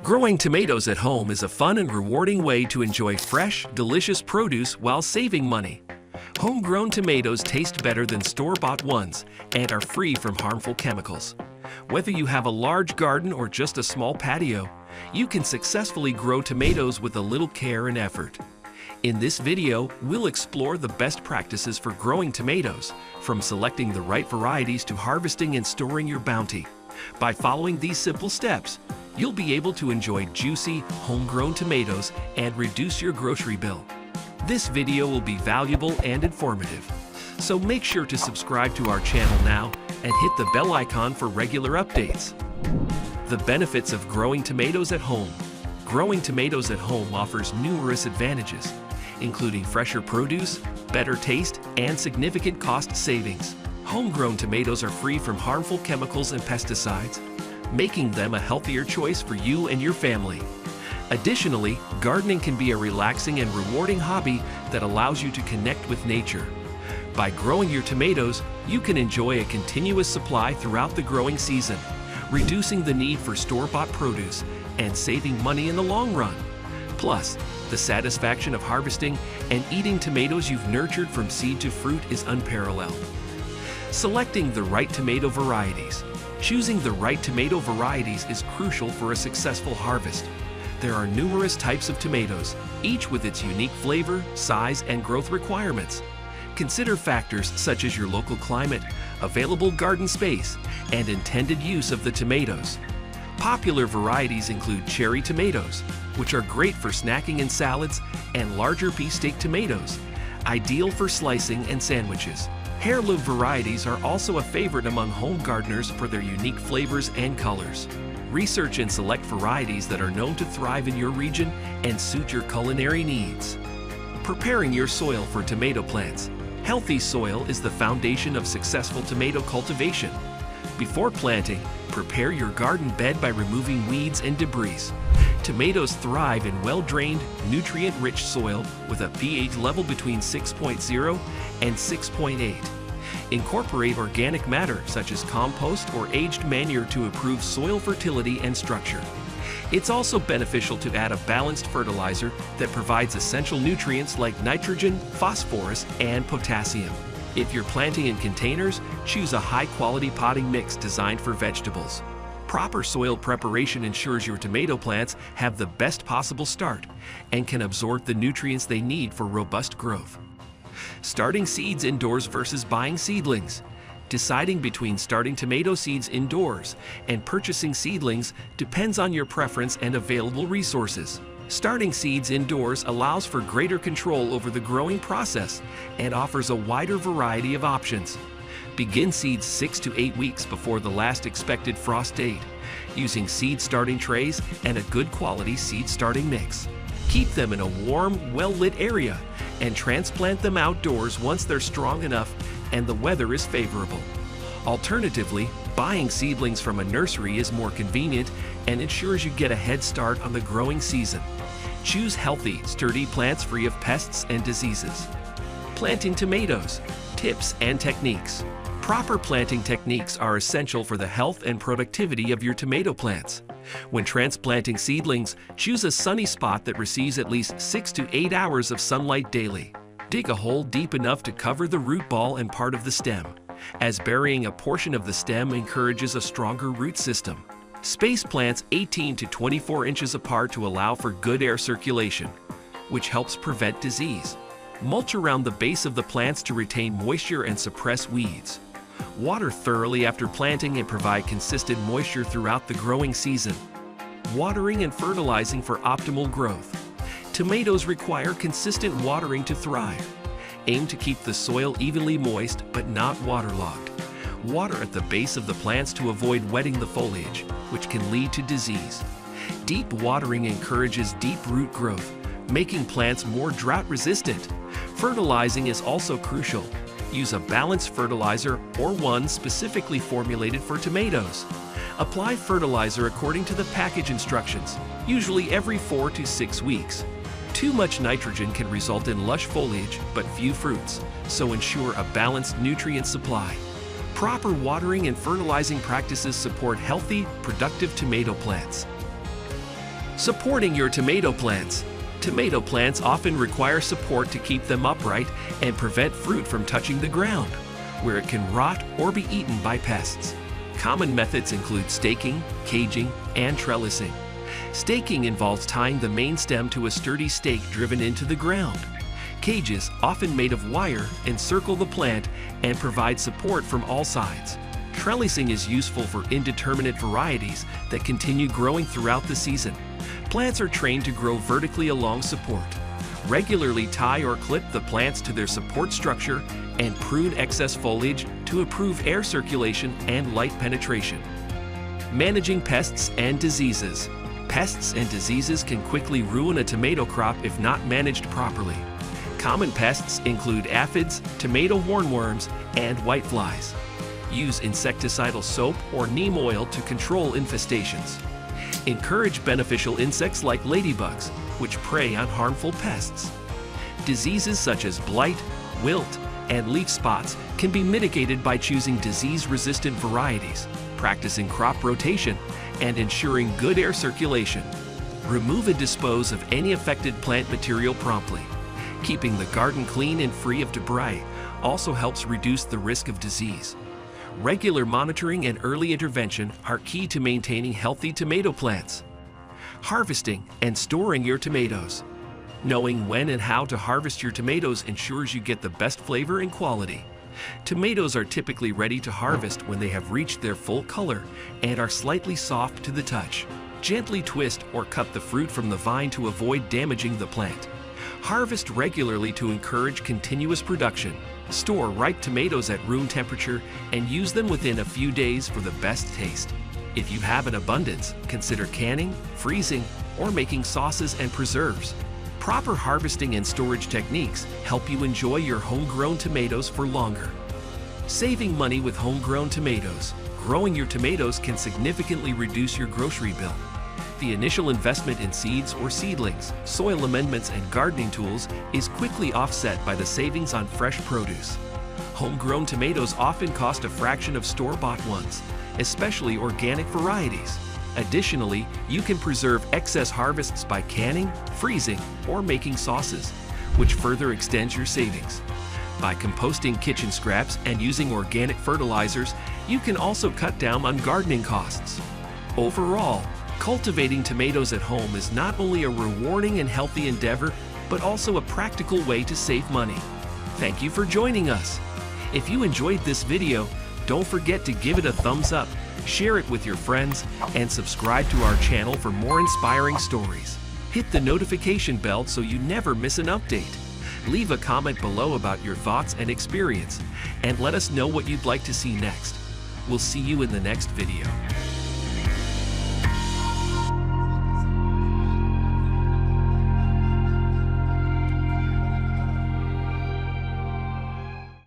Growing tomatoes at home is a fun and rewarding way to enjoy fresh, delicious produce while saving money. Homegrown tomatoes taste better than store-bought ones and are free from harmful chemicals. Whether you have a large garden or just a small patio, you can successfully grow tomatoes with a little care and effort. In this video, we'll explore the best practices for growing tomatoes, from selecting the right varieties to harvesting and storing your bounty. By following these simple steps, you'll be able to enjoy juicy, homegrown tomatoes and reduce your grocery bill. This video will be valuable and informative, so make sure to subscribe to our channel now and hit the bell icon for regular updates. The benefits of growing tomatoes at home. Growing tomatoes at home offers numerous advantages, including fresher produce, better taste, and significant cost savings. Homegrown tomatoes are free from harmful chemicals and pesticides, making them a healthier choice for you and your family. Additionally, gardening can be a relaxing and rewarding hobby that allows you to connect with nature. By growing your tomatoes, you can enjoy a continuous supply throughout the growing season, reducing the need for store-bought produce and saving money in the long run. Plus, the satisfaction of harvesting and eating tomatoes you've nurtured from seed to fruit is unparalleled. Selecting the right tomato varieties. Choosing the right tomato varieties is crucial for a successful harvest. There are numerous types of tomatoes, each with its unique flavor, size, and growth requirements. Consider factors such as your local climate, available garden space, and intended use of the tomatoes. Popular varieties include cherry tomatoes, which are great for snacking and salads, and larger beefsteak tomatoes, ideal for slicing and sandwiches. Heirloom varieties are also a favorite among home gardeners for their unique flavors and colors. Research and select varieties that are known to thrive in your region and suit your culinary needs. Preparing your soil for tomato plants. Healthy soil is the foundation of successful tomato cultivation. Before planting, prepare your garden bed by removing weeds and debris. Tomatoes thrive in well-drained, nutrient-rich soil with a pH level between 6.0 and 6.8. Incorporate organic matter such as compost or aged manure to improve soil fertility and structure. It's also beneficial to add a balanced fertilizer that provides essential nutrients like nitrogen, phosphorus, and potassium. If you're planting in containers, choose a high-quality potting mix designed for vegetables. Proper soil preparation ensures your tomato plants have the best possible start and can absorb the nutrients they need for robust growth. Starting seeds indoors versus buying seedlings. Deciding between starting tomato seeds indoors and purchasing seedlings depends on your preference and available resources. Starting seeds indoors allows for greater control over the growing process and offers a wider variety of options. Begin seeds 6 to 8 weeks before the last expected frost date, using seed starting trays and a good quality seed starting mix. Keep them in a warm, well-lit area and transplant them outdoors once they're strong enough and the weather is favorable. Alternatively, buying seedlings from a nursery is more convenient and ensures you get a head start on the growing season. Choose healthy, sturdy plants free of pests and diseases. Planting tomatoes. Tips and techniques. Proper planting techniques are essential for the health and productivity of your tomato plants. When transplanting seedlings, choose a sunny spot that receives at least 6 to 8 hours of sunlight daily. Dig a hole deep enough to cover the root ball and part of the stem, as burying a portion of the stem encourages a stronger root system. Space plants 18 to 24 inches apart to allow for good air circulation, which helps prevent disease. Mulch around the base of the plants to retain moisture and suppress weeds. Water thoroughly after planting and provide consistent moisture throughout the growing season. Watering and fertilizing for optimal growth. Tomatoes require consistent watering to thrive. Aim to keep the soil evenly moist but not waterlogged. Water at the base of the plants to avoid wetting the foliage, which can lead to disease. Deep watering encourages deep root growth, making plants more drought resistant. Fertilizing is also crucial. Use a balanced fertilizer or one specifically formulated for tomatoes. Apply fertilizer according to the package instructions, usually every 4 to 6 weeks. Too much nitrogen can result in lush foliage but few fruits, so ensure a balanced nutrient supply. Proper watering and fertilizing practices support healthy, productive tomato plants. Supporting your tomato plants. Tomato plants often require support to keep them upright and prevent fruit from touching the ground, where it can rot or be eaten by pests. Common methods include staking, caging, and trellising. Staking involves tying the main stem to a sturdy stake driven into the ground. Cages, often made of wire, encircle the plant and provide support from all sides. Trellising is useful for indeterminate varieties that continue growing throughout the season. Plants are trained to grow vertically along support. Regularly tie or clip the plants to their support structure and prune excess foliage to improve air circulation and light penetration. Managing pests and diseases. Pests and diseases can quickly ruin a tomato crop if not managed properly. Common pests include aphids, tomato hornworms, and whiteflies. Use insecticidal soap or neem oil to control infestations. Encourage beneficial insects like ladybugs, which prey on harmful pests. Diseases such as blight, wilt, and leaf spots can be mitigated by choosing disease-resistant varieties, practicing crop rotation, and ensuring good air circulation. Remove and dispose of any affected plant material promptly. Keeping the garden clean and free of debris also helps reduce the risk of disease. Regular monitoring and early intervention are key to maintaining healthy tomato plants. Harvesting and storing your tomatoes. Knowing when and how to harvest your tomatoes ensures you get the best flavor and quality. Tomatoes are typically ready to harvest when they have reached their full color and are slightly soft to the touch. Gently twist or cut the fruit from the vine to avoid damaging the plant. Harvest regularly to encourage continuous production. Store ripe tomatoes at room temperature and use them within a few days for the best taste. If you have an abundance, consider canning, freezing, or making sauces and preserves. Proper harvesting and storage techniques help you enjoy your homegrown tomatoes for longer. Saving money with homegrown tomatoes. Growing your tomatoes can significantly reduce your grocery bill. The initial investment in seeds or seedlings, soil amendments, and gardening tools is quickly offset by the savings on fresh produce. Homegrown tomatoes often cost a fraction of store-bought ones, especially organic varieties. Additionally, you can preserve excess harvests by canning, freezing, or making sauces, which further extends your savings. By composting kitchen scraps and using organic fertilizers, you can also cut down on gardening costs. Overall, cultivating tomatoes at home is not only a rewarding and healthy endeavor, but also a practical way to save money. Thank you for joining us. If you enjoyed this video, don't forget to give it a thumbs up, share it with your friends, and subscribe to our channel for more inspiring stories. Hit the notification bell so you never miss an update. Leave a comment below about your thoughts and experience, and let us know what you'd like to see next. We'll see you in the next video.